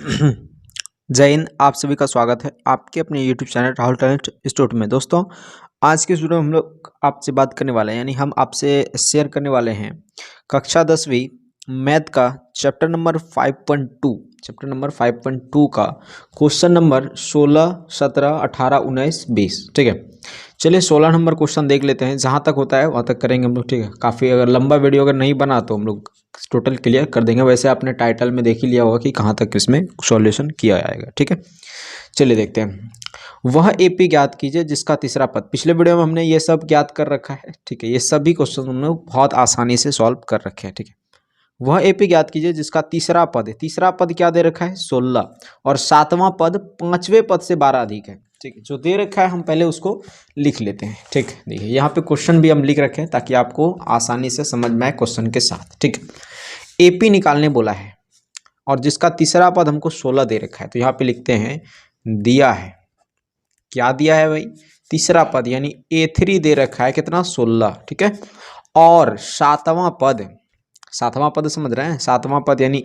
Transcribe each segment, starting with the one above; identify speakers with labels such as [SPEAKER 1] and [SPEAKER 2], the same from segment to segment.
[SPEAKER 1] जय हिंद। आप सभी का स्वागत है आपके अपने YouTube channel Rahul talent institute में। दोस्तों, आज के वीडियो में हम लोग आपसे बात करने वाले हैं, यानी हम आपसे शेयर करने वाले हैं कक्षा 10वीं मैथ का चैप्टर नंबर 5.2 का क्वेश्चन नंबर 16, 17, 18, 19, 20। ठीक है, चलिए 16 नंबर क्वेश्चन देख लेते हैं। जहाँ तक होता है वहाँ तक करेंगे हम लोग। ठीक है, काफ़ी अगर लंबा वीडियो अगर नहीं बना तो हम लोग टोटल क्लियर कर देंगे। वैसे आपने टाइटल में देख ही लिया होगा कि कहाँ तक इसमें सॉल्यूशन किया जाएगा। ठीक है, चलिए देखते हैं। वह एपी ज्ञात कीजिए जिसका तीसरा पद। पिछले वीडियो में हमने ये सब ज्ञात कर रखा है। ठीक है, ये सभी क्वेश्चन हमने बहुत आसानी से सॉल्व कर रखे हैं। ठीक है, वह एपी ज्ञात कीजिए जिसका तीसरा पद है। तीसरा पद क्या दे रखा है? 16, और सातवां पद पांचवें पद से 12 अधिक है। ठीक है, जो दे रखा है हम पहले उसको लिख लेते हैं। ठीक है, देखिए यहाँ पे क्वेश्चन भी हम लिख रखे हैं ताकि आपको आसानी से समझ में आए क्वेश्चन के साथ। ठीक है, एपी निकालने बोला है और जिसका तीसरा पद हमको 16 दे रखा है, तो यहाँ पे लिखते हैं दिया है। क्या दिया है भाई? तीसरा पद, यानी A3 दे रखा है कितना? 16। ठीक है, और सातवां पद समझ रहे हैं? सातवां पद यानी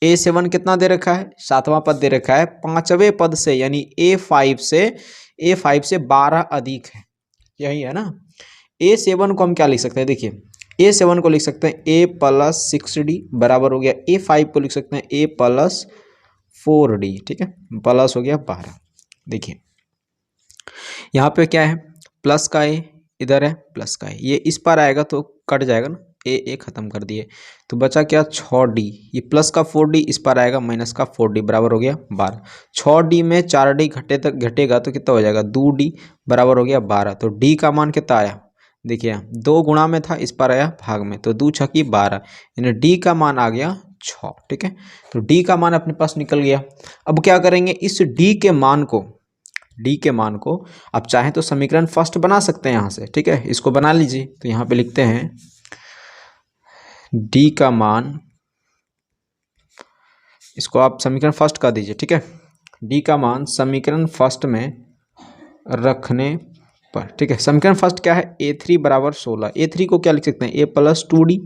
[SPEAKER 1] A7 कितना दे रखा है? सातवां पद दे रखा है पांचवें पद से, यानी A5 से 12 अधिक है। यही है ना। A7 को हम क्या लिख सकते हैं? देखिए, A7 को लिख सकते हैं A+6D बराबर हो गया A5 को लिख सकते हैं A+4D। ठीक है, प्लस हो गया 12। देखिए यहाँ पे क्या है? प्लस का ए, इधर है प्लस का ए, ये इस पर आएगा तो कट जाएगा ना, ए खत्म कर दिए तो बचा क्या? 6D। ये प्लस का 4D इस पर आएगा, माइनस का 4D बराबर हो गया 12। 6D में 4D घटेगा तो कितना हो जाएगा? 2D बराबर हो गया 12। तो D का मान कितना आया? देखिए 2 गुणा में था, इस पर आया भाग में, तो 2 छकी 12, यानी D का मान आ गया 6। ठीक है, तो D का मान अपने पास निकल गया। अब क्या करेंगे? इस D के मान को आप चाहें तो समीकरण फर्स्ट बना सकते हैं यहाँ से। ठीक है, इसको बना लीजिए। तो यहाँ पे लिखते हैं D का मान, इसको आप समीकरण फर्स्ट कर दीजिए। ठीक है, D का मान समीकरण फर्स्ट में रखने पर, ठीक है, समीकरण फर्स्ट क्या है? A3 बराबर 16। A3 को क्या लिख सकते हैं? A+2D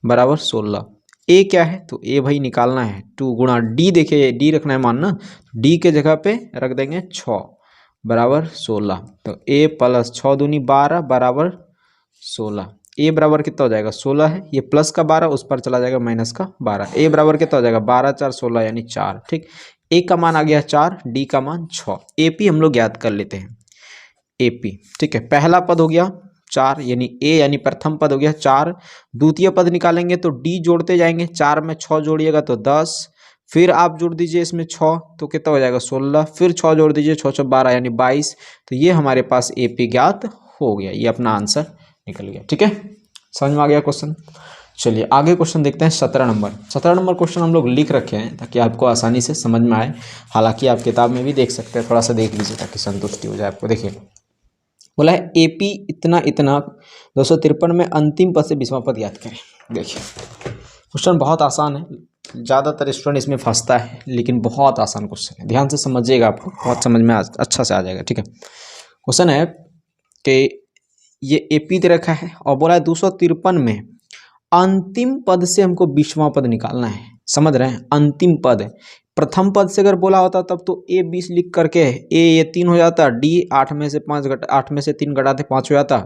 [SPEAKER 1] बराबर 16। ए क्या है? तो ए भाई निकालना है 2 गुणा D। देखिए D रखना है मान ना, D के जगह पे रख देंगे 6 बराबर 16। तो A+6 दूनी 12 बराबर 16। ए बराबर कितना हो जाएगा? 16 है, ये प्लस का 12 उस पर चला जाएगा माइनस का 12। ए बराबर कितना हो जाएगा? 12 4 16 यानी 4। ठीक, ए का मान आ गया 4, डी का मान 6। एपी हम लोग याद कर लेते हैं। एपी, ठीक है, पहला पद हो गया 4, यानी ए यानी प्रथम पद हो गया 4। द्वितीय पद निकालेंगे तो डी जोड़ते जाएंगे, 4 में 6 जोड़िएगा तो 10, फिर आप जोड़ दीजिए इसमें 6 तो कितना हो जाएगा? 16, फिर 6 जोड़ दीजिए, 6 6 12 यानी 22। तो ये हमारे पास एपी ज्ञात हो गया, ये अपना आंसर निकल गया। ठीक है, समझ में आ गया क्वेश्चन। चलिए आगे क्वेश्चन देखते हैं। 17 नंबर क्वेश्चन हम लोग लिख रखे हैं ताकि आपको आसानी से समझ में आए। हालांकि आप किताब में भी देख सकते हैं, थोड़ा सा देख लीजिए ताकि संतुष्टि हो जाए आपको। देखिए बोला है एपी इतना 253 में अंतिम पद से 20वां पद याद करें। देखिए क्वेश्चन बहुत आसान है, ज़्यादातर स्टूडेंट इसमें फंसता है, लेकिन बहुत आसान क्वेश्चन है। ध्यान से समझिएगा, आपको बहुत समझ में अच्छा से आ जाएगा। ठीक है, क्वेश्चन है कि ये एपी दे रखा है और बोला है 253 में अंतिम पद से हमको 20वां पद निकालना है। समझ रहे हैं? अंतिम पद है। प्रथम पद से अगर बोला होता तब तो ए 20 लिख करके ये 3 हो जाता, डी 8 में से 3 घटाते 5 हो जाता,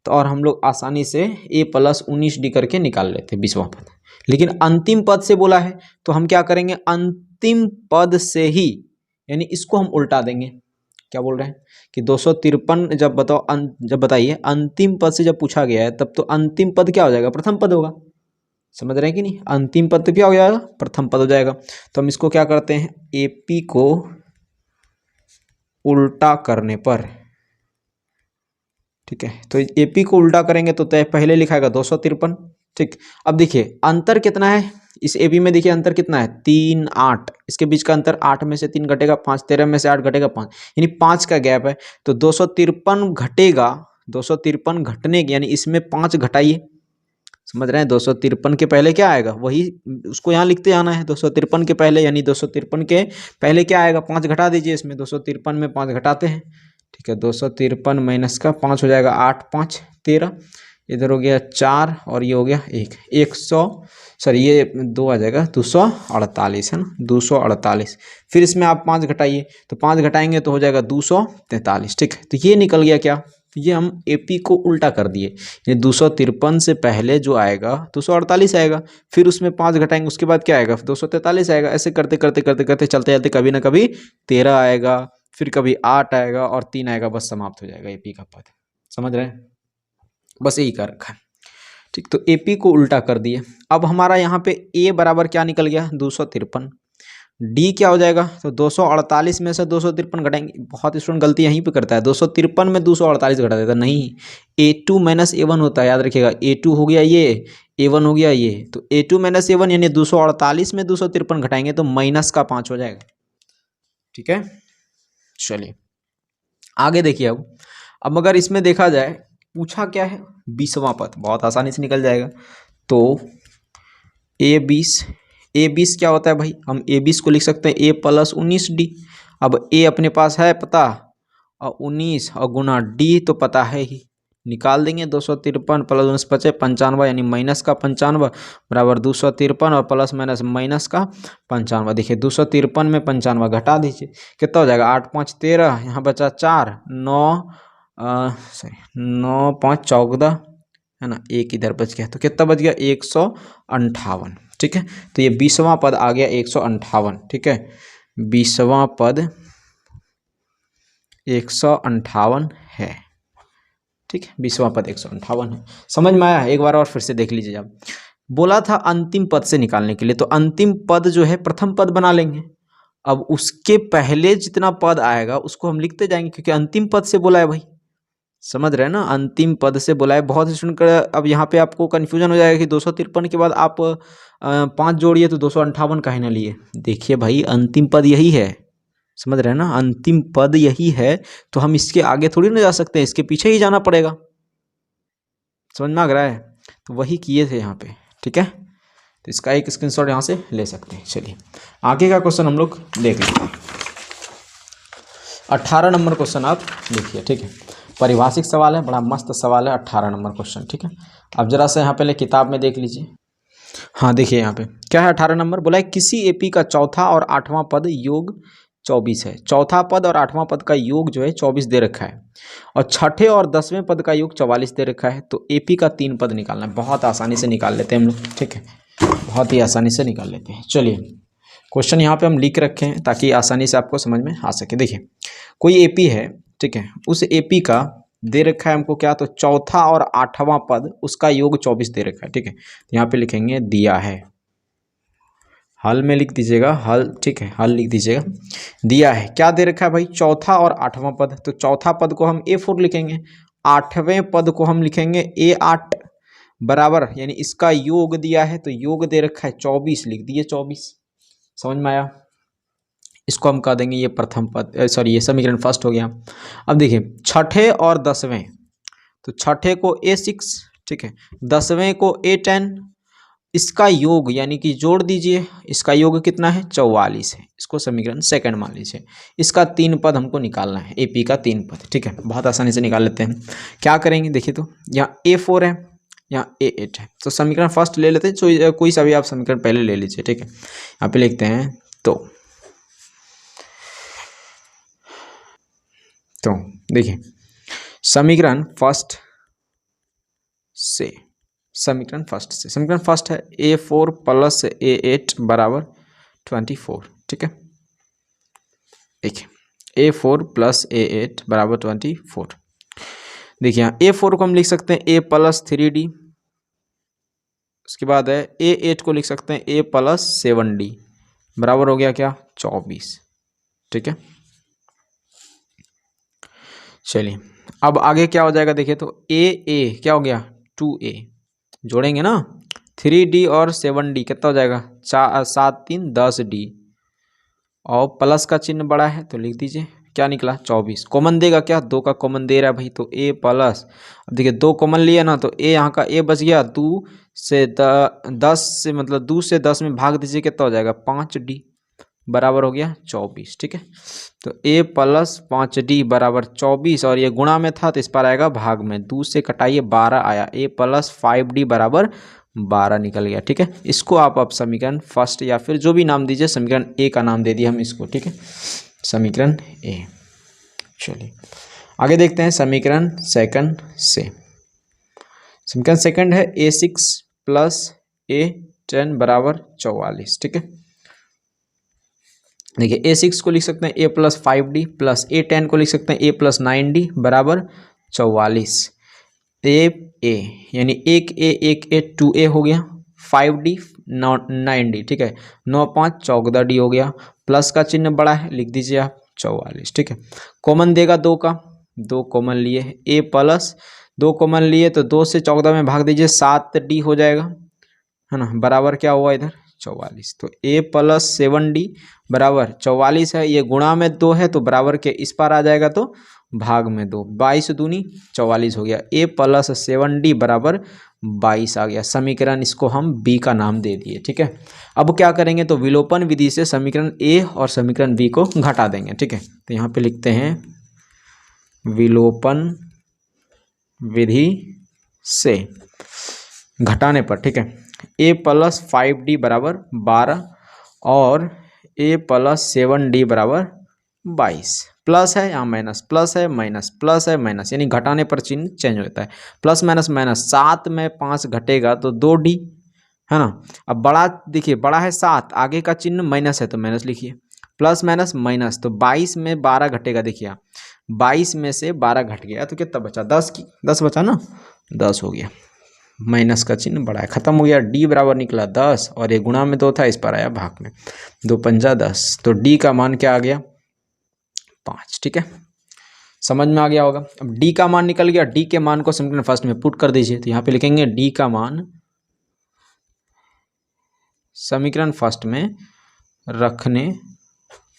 [SPEAKER 1] तो और हम लोग आसानी से A+19D करके निकाल लेते 20वां पद। लेकिन अंतिम पद से बोला है तो हम क्या करेंगे? अंतिम पद से ही, यानी इसको हम उल्टा देंगे। क्या बोल रहे हैं कि 253 जब बताइए अंतिम पद से जब पूछा गया है तब तो अंतिम पद क्या हो जाएगा? प्रथम पद होगा। समझ रहे हैं कि नहीं? अंतिम पद क्या हो जाएगा? प्रथम पद हो जाएगा। तो हम इसको क्या करते हैं? एपी को उल्टा करने पर, ठीक है, तो एपी को उल्टा करेंगे तो पहले लिखाएगा 253। ठीक, अब देखिए अंतर कितना है इस एपी में? देखिए अंतर कितना है? 3 8, इसके बीच का अंतर 8 में से 3 घटेगा 5, 13 में से 8 घटेगा 5, यानी 5 का गैप है। तो 253 घटेगा, 253 घटने यानी इसमें 5 घटाइए। समझ रहे हैं? 253 के पहले क्या आएगा? वही उसको यहाँ लिखते आना है। 253 के पहले, यानी 253 के पहले क्या आएगा? 5 घटा दीजिए इसमें। 253 में 5 घटाते हैं। ठीक है, 253 माइनस का 5 हो जाएगा 8 5 13, इधर हो गया 4 और ये हो गया 1, सर ये 2 आ जाएगा 248 है ना, 248। फिर इसमें आप 5 घटाइए, तो 5 घटाएंगे तो हो जाएगा 243। ठीक है, तो ये निकल गया क्या, ये हम एपी को उल्टा कर दिए। ये 253 से पहले जो आएगा 248 आएगा, फिर उसमें 5 घटाएंगे, उसके बाद क्या आएगा 243 आएगा। ऐसे करते करते करते करते चलते चलते कभी ना कभी 13 आएगा, फिर कभी 8 आएगा और 3 आएगा, बस समाप्त हो जाएगा एपी का पद। समझ रहे हैं, बस यही कर रखा है। ठीक, तो एपी को उल्टा कर दिए। अब हमारा यहाँ पे ए बराबर क्या निकल गया 253, डी क्या हो जाएगा, तो 248 में से 253 घटाएंगे। बहुत स्टूडेंट गलती यहीं पे करता है, 253 में 248 घटा देता, नहीं, A2 माइनस A1 होता है, याद रखिएगा। A2 हो गया ये, A1 हो गया ये, तो A2 माइनस A1 यानी 248 में 253 घटाएंगे तो माइनस का 5 हो जाएगा। ठीक है, चलिए आगे देखिए। अब अगर इसमें देखा जाए, पूछा क्या है 20वां पद, बहुत आसानी से निकल जाएगा। तो A20 क्या होता है भाई, हम A20 को लिख सकते हैं A प्लस 19D। अब A अपने पास है पता, और 19 और गुना D तो पता है ही, निकाल देंगे। 253 प्लस 19 बचे 95, यानी माइनस का 95 बराबर 253 और प्लस माइनस माइनस का 95। देखिए 253 में 95 घटा दीजिए, कितना हो जाएगा 8 5 13, यहाँ बचा 4 9 9 5 14 है ना, एक इधर बच गया, तो कितना बच गया 158। ठीक है, तो ये 20वां पद आ गया 158। ठीक है, 20वां पद 158 है। ठीक है, 20वां पद 158 है। समझ में आया, एक बार और फिर से देख लीजिए। आप बोला था अंतिम पद से निकालने के लिए, तो अंतिम पद जो है प्रथम पद बना लेंगे। अब उसके पहले जितना पद आएगा उसको हम लिखते जाएंगे, क्योंकि अंतिम पद से बोला है भाई। समझ रहे हैं ना, अंतिम पद से बोला है। बहुत स्टूडेंट का अब यहाँ पे आपको कन्फ्यूजन हो जाएगा कि 253 के बाद आप 5 जोड़िए तो 258 काहे ना लिए। देखिए भाई, अंतिम पद यही है, समझ रहे हैं ना, अंतिम पद यही है, तो हम इसके आगे थोड़ी ना जा सकते हैं, इसके पीछे ही जाना पड़ेगा। समझ में आ रहा है, तो वही किए थे यहाँ पे। ठीक है, तो इसका एक स्क्रीनशॉट यहाँ से ले सकते हैं। चलिए आगे का क्वेश्चन हम लोग देख लेते हैं। 18 नंबर क्वेश्चन आप देखिए। ठीक है, परिभाषिक सवाल है, बड़ा मस्त सवाल है 18 नंबर क्वेश्चन। ठीक है, अब जरा सा यहाँ पहले किताब में देख लीजिए। हाँ देखिए यहाँ पे क्या है, 18 नंबर बोला है किसी एपी का चौथा और 8वां पद योग 24 है। चौथा पद और 8वां पद का योग जो है 24 दे रखा है, और छठे और 10वें पद का योग 44 दे रखा है। तो एपी का 3 पद निकालना है, बहुत आसानी से निकाल लेते हैं हम लोग। ठीक है, बहुत ही आसानी से निकाल लेते हैं। चलिए क्वेश्चन यहाँ पे हम लिख रखे हैं ताकि आसानी से आपको समझ में आ सके। देखिए कोई एपी है, ठीक है, उस एपी का दे रखा है हमको क्या, तो चौथा और 8वां पद उसका योग 24 दे रखा है। ठीक है, तो यहाँ पे लिखेंगे दिया है, हल में लिख दीजिएगा, हल। ठीक है, हल लिख दीजिएगा। दिया है क्या दे रखा है भाई, चौथा और 8वां पद। तो चौथा पद को हम A4 लिखेंगे, 8वें पद को हम लिखेंगे A8 बराबर, यानी इसका योग दिया है, तो योग दे रखा है 24, लिख दिए 24। समझ में आया, इसको हम कह देंगे ये प्रथम पद, सॉरी ये समीकरण फर्स्ट हो गया। अब देखिए छठे और 10वें, तो छठे को A6, ठीक है, 10वें को A10, इसका योग यानी कि जोड़ दीजिए, इसका योग कितना है 44 है, इसको समीकरण सेकंड मान लीजिए। इसका 3 पद हमको निकालना है, एपी का 3 पद। ठीक है, बहुत आसानी से निकाल लेते हैं। क्या करेंगे देखिए, तो यहाँ A4 है, यहाँ A8 है, तो समीकरण फर्स्ट ले लेते हैं। कोई सा भी आप समीकरण पहले ले लीजिए। ठीक है, यहाँ पे लिखते हैं तो देखिए समीकरण फर्स्ट से, समीकरण फर्स्ट है A4 प्लस A8 बराबर 24। ठीक है, देखिए A4 प्लस A8 बराबर 24। देखिए यहाँ A4 को हम लिख सकते हैं A प्लस 3D, उसके बाद है A8 को लिख सकते हैं A प्लस 7D बराबर हो गया क्या 24। ठीक है, चलिए अब आगे क्या हो जाएगा देखिए, तो A क्या हो गया 2A, जोड़ेंगे ना 3D और 7D कितना हो जाएगा 7 3 10D, और प्लस का चिन्ह बड़ा है तो लिख दीजिए क्या निकला 24। कॉमन देगा क्या, 2 का कॉमन दे रहा है भाई, तो A प्लस, अब देखिए 2 कॉमन लिया ना, तो A यहाँ का A बच गया, 2 से 10 से मतलब 2 से 10 में भाग दीजिए कितना हो जाएगा 5D बराबर हो गया 24। ठीक है, तो A प्लस 5D बराबर 24, और ये गुणा में था तो इस पर आएगा भाग में, 2 से कटाइए 12 आया, A प्लस 5D बराबर 12 निकल गया। ठीक है, इसको आप समीकरण फर्स्ट या फिर जो भी नाम दीजिए, समीकरण ए का नाम दे दिए हम इसको। ठीक है, समीकरण ए। चलिए आगे देखते हैं समीकरण सेकंड से। समीकरण सेकंड है A6 प्लस A10 बराबर 44। ठीक है, देखिए A6 को लिख सकते हैं A plus 5D plus A10 को लिख सकते हैं A प्लस 9D बराबर 44। ए यानी एक ए 2A हो गया, 5D 9D। ठीक है, 9 5 14D हो गया, प्लस का चिन्ह बड़ा है, लिख दीजिए आप 44। ठीक है, कॉमन देगा 2 का, 2 कॉमन लिए, A प्लस 2 कॉमन लिए तो 2 से 14 में भाग दीजिए, 7D हो जाएगा, है ना, बराबर क्या हुआ इधर 44। तो A प्लस 7D बराबर 44 है, ये गुणा में 2 है तो बराबर के इस पार आ जाएगा तो भाग में 2, 22 दूनी 44 हो गया। A प्लस 7D बराबर 22 आ गया। समीकरण इसको हम B का नाम दे दिए। ठीक है, अब क्या करेंगे तो विलोपन विधि से समीकरण A और समीकरण B को घटा देंगे। ठीक है, तो यहाँ पे लिखते हैं विलोपन विधि से घटाने पर। ठीक है, A प्लस 5D बराबर 12 और A प्लस 7D बराबर 22। प्लस है यहाँ माइनस, प्लस है माइनस, प्लस है माइनस, यानी घटाने पर चिन्ह चेंज होता है। प्लस माइनस माइनस, 7 में 5 घटेगा तो 2D, है ना। अब बड़ा देखिए, बड़ा है 7, आगे का चिन्ह माइनस है तो माइनस लिखिए, प्लस माइनस माइनस, तो 22 में 12 घटेगा। देखिए आप 22 में से 12 घट गया तो कितना बचा, 10 बचा ना, 10 हो गया, माइनस का चिन्ह बड़ा है, खत्म हो गया। D बराबर निकला 10 और ये गुणा में 2 था, इस पर आया भाग में, 2 पंजा 10, तो D का मान क्या आ गया 5। ठीक है, समझ में आ गया होगा। अब D का मान निकल गया, D के मान को समीकरण फर्स्ट में पुट कर दीजिए, तो यहाँ पे लिखेंगे D का मान समीकरण फर्स्ट में रखने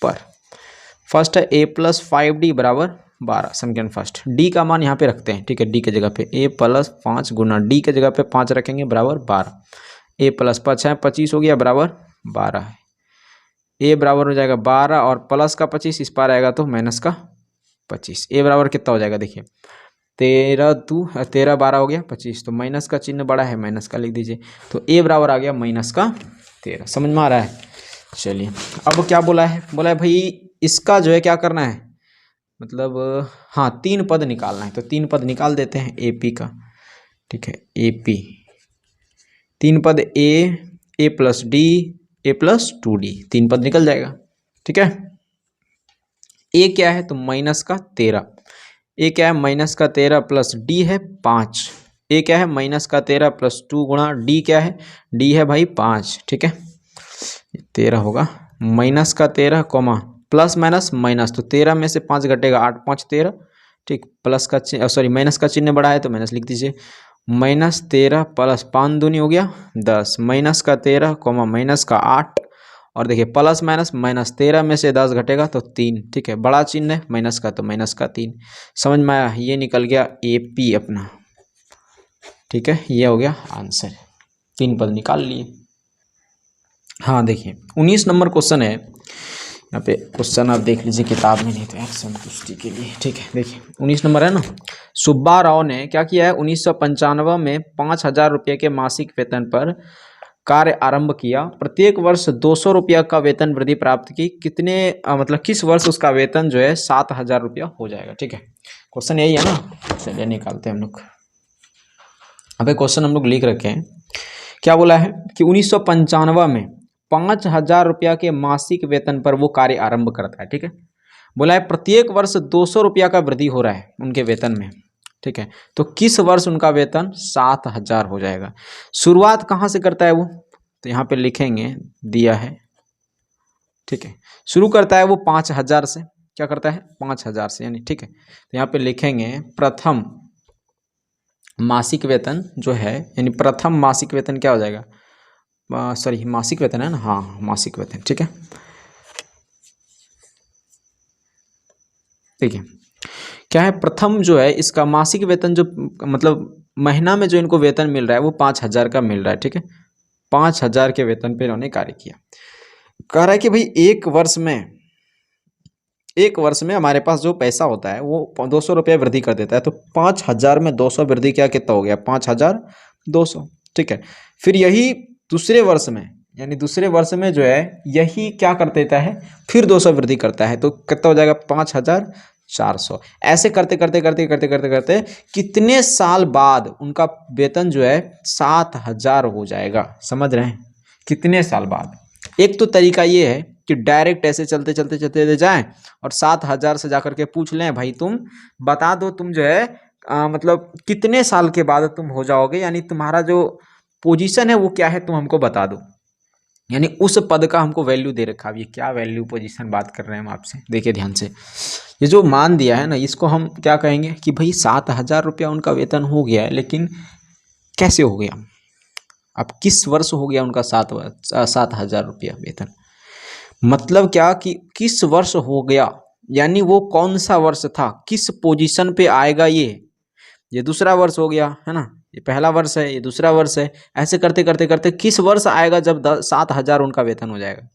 [SPEAKER 1] पर, फर्स्ट है A प्लस 5D बराबर 12, समीकरण फर्स्ट। D का मान यहाँ पे रखते हैं। ठीक है, D के जगह पे A प्लस 5 गुना D के जगह पे 5 रखेंगे बराबर 12, A प्लस 5 है 25 हो गया बराबर 12 है, A बराबर हो जाएगा 12 और प्लस का 25 इस पार आएगा तो माइनस का 25। A बराबर कितना हो जाएगा, देखिए 13 12 हो गया 25, तो माइनस का चिन्ह बड़ा है, माइनस का लिख दीजिए, तो A बराबर आ गया माइनस का 13। समझ में आ रहा है। चलिए अब क्या बोला है, बोला है भाई इसका जो है क्या करना है, मतलब हाँ 3 पद निकालना है, तो 3 पद निकाल देते हैं AP का। ठीक है, AP 3 पद A plus D A plus 2D, 3 पद निकल जाएगा। ठीक है, A क्या है तो माइनस का 13, A क्या है माइनस का 13 प्लस D है 5, A क्या है माइनस का 13 प्लस 2 गुणा D क्या है, D है भाई 5। ठीक है, 13 होगा माइनस का 13 कॉमा प्लस माइनस माइनस, तो 13 में से 5 घटेगा, 8 5 13। ठीक, प्लस का सॉरी माइनस का चिन्ह बड़ा है तो माइनस लिख दीजिए, माइनस 13 प्लस 5 दूनी हो गया 10, माइनस का 13 कॉमा माइनस का 8, और देखिए प्लस माइनस माइनस, 13 में से 10 घटेगा तो 3। ठीक है, बड़ा चिन्ह है माइनस का तो माइनस का 3। समझ में आया, ये निकल गया AP अपना। ठीक है, ये हो गया आंसर, 3 पद निकाल लिए। हाँ देखिए 19 नंबर क्वेश्चन है, यहाँ पे क्वेश्चन आप देख लीजिए किताब में, नहीं तो यार संतुष्टि के लिए। ठीक है, देखिए 19 नंबर है ना, सुब्बा राव ने क्या किया है, 1995 में 5,000 रुपये के मासिक वेतन पर कार्य आरंभ किया, प्रत्येक वर्ष 200 रुपया का वेतन वृद्धि प्राप्त की, कितने मतलब किस वर्ष उसका वेतन जो है 7,000 रुपया हो जाएगा। ठीक है, क्वेश्चन यही है ना, चलिए निकालते हैं हम लोग। अबे क्वेश्चन हम लोग लिख रखे हैं, क्या बोला है कि 1995 में 5,000 रुपया के मासिक वेतन पर वो कार्य आरंभ करता है। ठीक है, बोला है प्रत्येक वर्ष 200 रुपया का वृद्धि हो रहा है उनके वेतन में। ठीक है, तो किस वर्ष उनका वेतन 7,000 हो जाएगा। शुरुआत कहाँ से करता है वो, तो यहाँ पे लिखेंगे दिया है। ठीक है, शुरू करता है वो 5,000 से, क्या करता है 5,000 से यानी। ठीक है, तो यहाँ पे लिखेंगे प्रथम मासिक वेतन जो है, यानी प्रथम मासिक वेतन क्या हो जाएगा, सॉरी मासिक वेतन है ना, हाँ मासिक वेतन। ठीक है, ठीक है, क्या है प्रथम जो है इसका मासिक वेतन जो मतलब महीना में जो इनको वेतन मिल रहा है वो 5,000 का मिल रहा है। ठीक है, 5,000 के वेतन पे इन्होंने कार्य किया। कह रहा है कि भाई एक वर्ष में हमारे पास जो पैसा होता है वो 200 रुपया वृद्धि कर देता है, तो 5,000 में 200 वृद्धि क्या कितना हो गया 5,200। ठीक है। फिर यही दूसरे वर्ष में, यानी दूसरे वर्ष में जो है यही क्या कर देता है, फिर 200 वृद्धि करता है, तो कितना हो जाएगा 5400। ऐसे करते करते करते करते करते करते कितने साल बाद उनका वेतन जो है 7000 हो जाएगा, समझ रहे हैं, कितने साल बाद। एक तो तरीका ये है कि डायरेक्ट ऐसे चलते चलते चलते जाएं और 7000 से जाकर के पूछ लें भाई तुम बता दो तुम जो है मतलब कितने साल के बाद तुम हो जाओगे, यानी तुम्हारा जो पोजीशन है वो क्या है तुम हमको बता दो, यानी उस पद का हमको वैल्यू दे रखा। अब ये क्या वैल्यू पोजीशन बात कर रहे हैं हम आपसे, देखिए ध्यान से। ये जो मान दिया है ना, इसको हम क्या कहेंगे कि भाई 7000 रुपया उनका वेतन हो गया है, लेकिन कैसे हो गया, अब किस वर्ष हो गया उनका 7000 रुपया वेतन, मतलब क्या कि किस वर्ष हो गया, यानी वो कौन सा वर्ष था, किस पोजीशन पे आएगा। ये दूसरा वर्ष हो गया है ना, ये पहला वर्ष है, ये दूसरा वर्ष है, ऐसे करते करते करते किस वर्ष आएगा जब 7000 उनका वेतन हो जाएगा,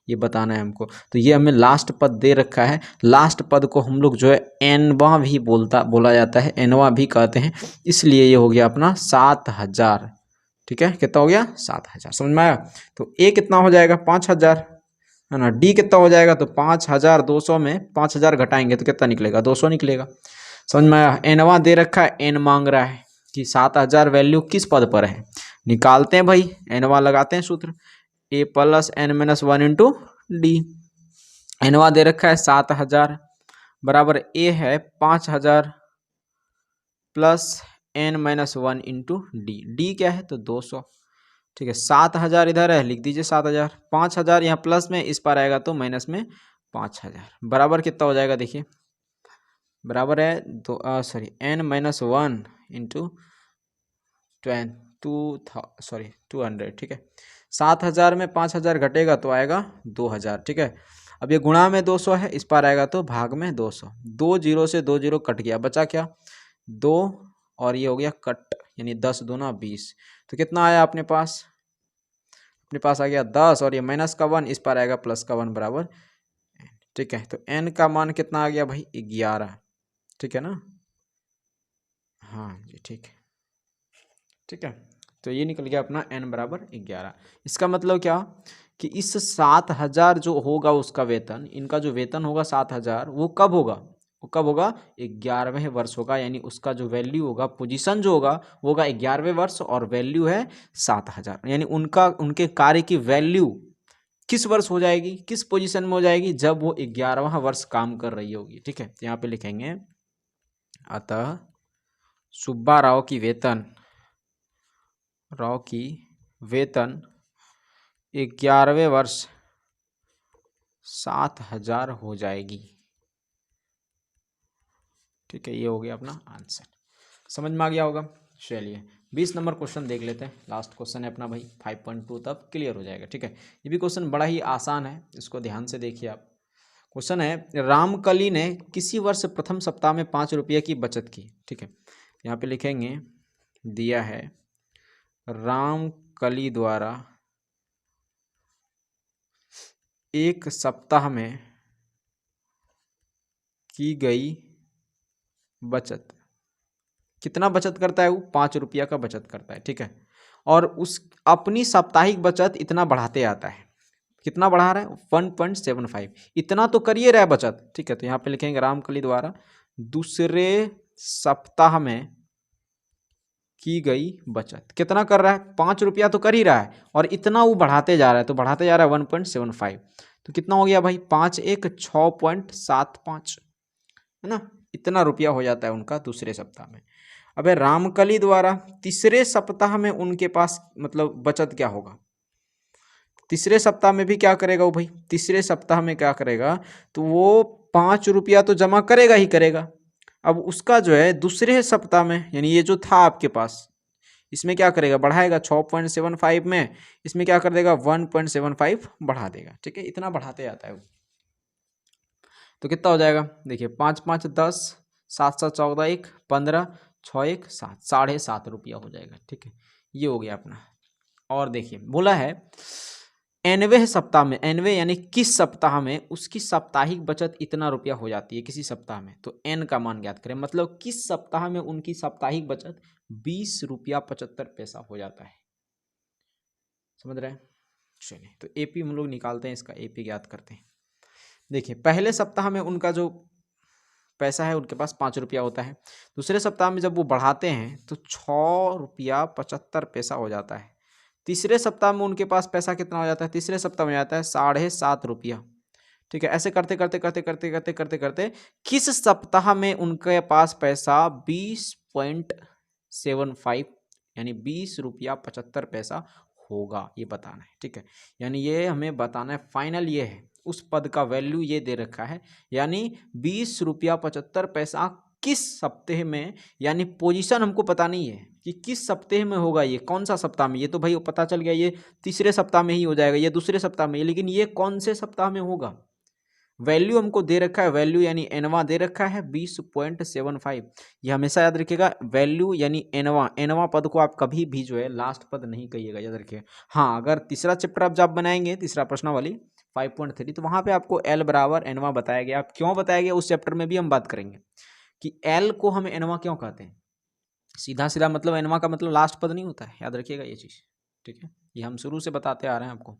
[SPEAKER 1] ये बताना है हमको। तो ये हमें लास्ट पद दे रखा है, लास्ट पद को हम लोग जो है एनवा भी बोला जाता है, एनवा भी कहते हैं, इसलिए ये हो गया अपना 7000। ठीक है, कितना हो गया 7000, समझ में आया। तो ए कितना हो जाएगा 5000 है ना, डी कितना हो जाएगा, तो 5200 में 5000 घटाएंगे तो कितना निकलेगा 200 निकलेगा, समझ में आया। एनवा दे रखा है, एन मांग रहा है कि 7000 वैल्यू किस पद पर है, निकालते हैं भाई, एनवा लगाते हैं सूत्र, A plus N minus 1 into D. एनवा दे रखा है 7000 बराबर ए है 5000 plus N minus 1 into D, D क्या है तो 200। ठीक है, 7000 इधर है, लिख दीजिए 7000, 5000 यहाँ प्लस में, इस पर आएगा तो माइनस में 5000, बराबर कितना हो जाएगा देखिए, बराबर है दो सॉरी एन माइनस 1 इंटू 200। ठीक है, 7000 में 5000 घटेगा तो आएगा 2000। ठीक है, अब ये गुणा में 200 है, इस पर आएगा तो भाग में 200, 2 जीरो से 2 जीरो कट गया, बचा क्या 2, और ये हो गया कट, यानी 10 दूना 20, तो कितना आया अपने पास आ गया 10, और ये माइनस का 1, इस पर आएगा प्लस का 1 बराबर। ठीक है, तो n का मान कितना आ गया भाई 11। ठीक है ना, हाँ जी ठीक है, ठीक है, तो ये निकल गया अपना n बराबर 11। इसका मतलब क्या कि इस 7000 जो होगा उसका वेतन, इनका जो वेतन होगा 7000, वो कब होगा, 11वें वर्ष होगा, यानी उसका जो वैल्यू होगा, पोजीशन जो होगा वो होगा 11वें वर्ष, और वैल्यू है 7000, यानी उनके कार्य की वैल्यू किस वर्ष हो जाएगी, किस पोजीशन में हो जाएगी, जब वो 11वां वर्ष काम कर रही होगी। ठीक है, यहाँ पे लिखेंगे अतः सुब्बा राव की वेतन 11वें वर्ष 7000 हो जाएगी। ठीक है, ये हो गया अपना आंसर, समझ में आ गया होगा। चलिए 20 नंबर क्वेश्चन देख लेते हैं, लास्ट क्वेश्चन है अपना भाई, 5.2 तब क्लियर हो जाएगा। ठीक है, ये भी क्वेश्चन बड़ा ही आसान है, इसको ध्यान से देखिए आप। क्वेश्चन है रामकली ने किसी वर्ष प्रथम सप्ताह में 5 रुपये की बचत की। ठीक है, यहाँ पे लिखेंगे दिया है रामकली द्वारा एक सप्ताह में की गई बचत, कितना बचत करता है वो 5 रुपया का बचत करता है। ठीक है, और उस अपनी साप्ताहिक बचत इतना बढ़ाते आता है, कितना बढ़ा रहा है 1.75, इतना तो करिए रहा है बचत। ठीक है, तो यहाँ पे लिखेंगे रामकली द्वारा दूसरे सप्ताह में की गई बचत, कितना कर रहा है 5 रुपया तो कर ही रहा है, और इतना वो बढ़ाते जा रहा है, तो बढ़ाते जा रहा है 1.75, तो कितना हो गया भाई 5 1 6.75 है ना, इतना रुपया हो जाता है उनका दूसरे सप्ताह में। अब रामकली द्वारा तीसरे सप्ताह में उनके पास मतलब बचत क्या होगा, तीसरे सप्ताह में भी क्या करेगा वो भाई, तीसरे सप्ताह में क्या करेगा, तो वो 5 रुपया तो जमा करेगा ही करेगा। अब उसका जो है दूसरे सप्ताह में, यानी ये जो था आपके पास, इसमें क्या करेगा बढ़ाएगा 6.75 में, इसमें क्या कर देगा 1.75 बढ़ा देगा। ठीक है, इतना बढ़ाते आता है वो, तो कितना हो जाएगा देखिए 5 5 10, 7 7 14 1 15, 6 1 7, 7.5 रुपया हो जाएगा। ठीक है, ये हो गया अपना। और देखिए बोला है एनवे सप्ताह में, एनवे यानी किस सप्ताह में उसकी साप्ताहिक बचत इतना रुपया हो जाती है किसी सप्ताह में, तो एन का मान ज्ञात करें, मतलब किस सप्ताह में उनकी साप्ताहिक बचत 20 रुपया 75 पैसा हो जाता है। समझ रहे हैं। चलिए तो एपी हम लोग निकालते हैं, इसका एपी ज्ञात करते हैं। देखिए पहले सप्ताह में उनका जो पैसा है उनके पास 5 रुपया होता है, दूसरे सप्ताह में जब वो बढ़ाते हैं तो 6 रुपया 75 पैसा हो जाता है, तीसरे सप्ताह में उनके पास पैसा कितना हो जाता है, तीसरे सप्ताह में जाता है 7.5 रुपया। ठीक है, ऐसे करते करते करते करते करते करते करते किस सप्ताह में उनके पास पैसा 20.75 यानी 20 रुपया 75 पैसा होगा, ये बताना है। ठीक है, यानी ये हमें बताना है, फाइनल ये है, उस पद का वैल्यू ये दे रखा है, यानी 20 रुपया 75 पैसा किस सप्ताह में, यानी पोजीशन हमको पता नहीं है कि किस सप्ताह में होगा, ये कौन सा सप्ताह में, ये तो भाई पता चल गया ये तीसरे सप्ताह में ही हो जाएगा, ये दूसरे सप्ताह में, लेकिन ये कौन से सप्ताह में होगा, वैल्यू हमको दे रखा है, वैल्यू यानी एनवा दे रखा है 20.75। ये हमेशा याद रखिएगा, वैल्यू यानी एनवा, एनवा पद को आप कभी भी जो है लास्ट पद नहीं कहिएगा, याद रखिएगा। हाँ, अगर तीसरा चैप्टर आप जब बनाएंगे, तीसरा प्रश्नावली 5.3, तो वहाँ पे आपको एल बराबर एनवा बताया गया। आप क्यों बताया गया उस चैप्टर में भी हम बात करेंगे कि एल को हम एनवा क्यों कहते हैं। सीधा सीधा मतलब एनवा का मतलब लास्ट पद नहीं होता है, याद रखिएगा ये चीज़। ठीक है, ये हम शुरू से बताते आ रहे हैं आपको।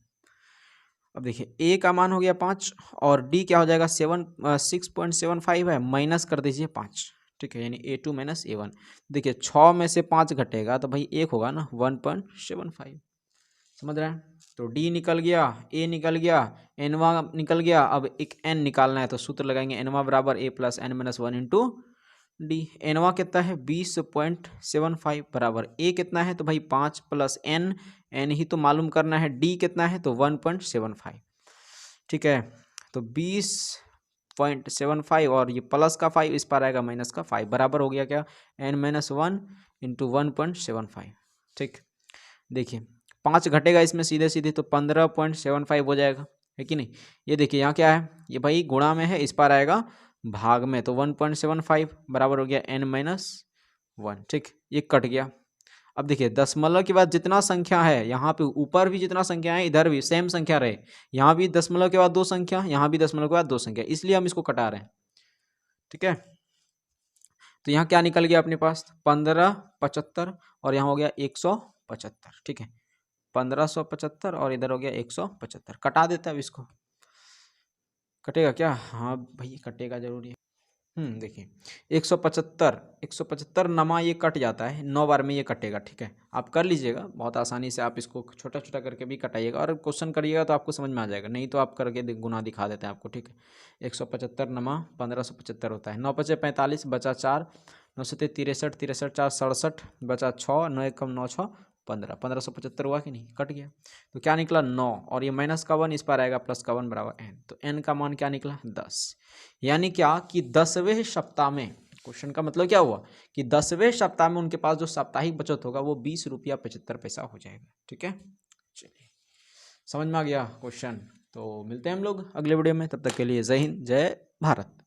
[SPEAKER 1] अब देखिए ए का मान हो गया 5 और डी क्या हो जाएगा 6.75 है, माइनस कर दीजिए 5। ठीक है, यानी A2 माइनस A1। देखिए 6 में से 5 घटेगा तो भाई 1 होगा ना, 1.75। समझ रहे हैं, तो डी निकल गया, ए निकल गया, एनवा निकल गया। अब एक एन निकालना है तो सूत्र लगाएंगे, एनवा बराबर A plus N minus 1 into D. एनवा कितना है 20.75 बराबर ए कितना है, तो भाई 5 प्लस एन, एन ही तो मालूम करना है, डी कितना है तो 1.75। ठीक है, तो 20.75 और ये प्लस का 5 इस पर आएगा माइनस का 5, बराबर हो गया क्या, एन माइनस 1 इंटू 1.75। ठीक, देखिए 5 घटेगा इसमें सीधे सीधे तो 15.75 हो जाएगा, है कि नहीं। ये देखिए यहाँ क्या है, ये भाई गुणा में है, इस पर आएगा भाग में, तो 1.75 बराबर हो गया n माइनस 1। ठीक, ये कट गया। अब देखिए दशमलव के बाद जितना संख्या है, यहाँ पे ऊपर भी जितना संख्या है इधर भी सेम संख्या रहे, यहाँ भी दशमलव के बाद 2 संख्या, यहाँ भी दशमलव के बाद 2 संख्या, इसलिए हम इसको कटा रहे हैं। ठीक है, तो यहाँ क्या निकल गया अपने पास 1575 और यहाँ हो गया 175। ठीक है, 1575 और इधर हो गया 175, कटा देता है अब इसको, कटेगा क्या, हाँ भाई कटेगा जरूरी है। देखिए 175 नमा ये कट जाता है, 9 बार में ये कटेगा। ठीक है, आप कर लीजिएगा बहुत आसानी से, आप इसको छोटा छोटा करके भी कटाइएगा और क्वेश्चन करिएगा तो आपको समझ में आ जाएगा, नहीं तो आप करके गुना दिखा देते हैं आपको। ठीक है, 175 नमा 1575 होता है, 9 पचे 45 बचा 4, 9 सते 63, 63 4 67 बचा 6, 9 एकम 9 6 15, 1575 हुआ कि नहीं, कट गया। तो क्या निकला 9 और ये माइनस का 1 इस पर आएगा, प्लस का 1 बराबर n, तो n का मान क्या निकला 10। यानी क्या कि 10वें सप्ताह में, क्वेश्चन का मतलब क्या हुआ कि 10वें सप्ताह में उनके पास जो साप्ताहिक बचत होगा वो 20 रुपया 75 पैसा हो जाएगा। ठीक है, चलिए समझ में आ गया क्वेश्चन। तो मिलते हैं हम लोग अगले वीडियो में, तब तक के लिए जय हिंद जय भारत।